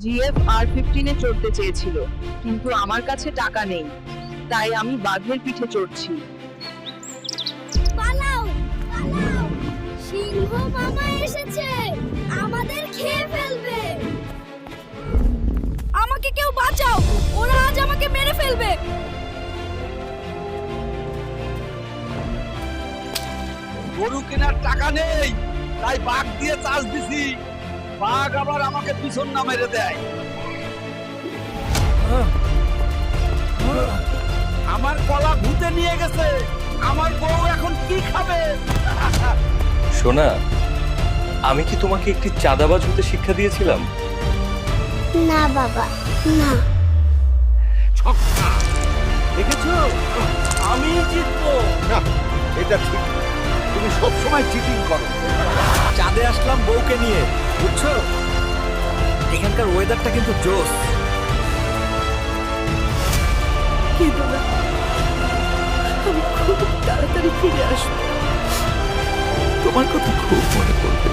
GF আর-15 চড়তে চেয়েছিল, কিন্তু আমার কাছে টাকা নেই, তাই আমি বাঘের পিঠে চড়ছি। পালাও পালাও, সিংহ মামা এসেছে, আমাদের খেয়ে ফেলবে। আমাকে কেউ বাঁচাও, ওরা আজ আমাকে মেরে ফেলবে। গরু কেনার টাকা নেই, তাই বাঘ দিয়ে চাষ দিছি। বাঘ আবার আমাকে পিছন না মেরে দেয়। আমার কলা ভূতে নিয়ে গেছে, আমার বউ এখন কি খাবে? সোনা, আমি কি তোমাকে একটি চাঁদাবাজ হতে শিক্ষা দিয়েছিলাম? না বাবা, না। ছক্কা দেখেছো, আমি জিতবো না। এটা ঠিক না, তুমি সবসময় চিটিং করো। চাঁদে আসলাম বউকে নিয়ে, বুঝছো? এখানকার ওয়েদারটা কিন্তু জোস। কিন্তু না, আমি খুব তাড়াতাড়ি ফিরে আসবো। তোমার কথা খুব মনে পড়বে।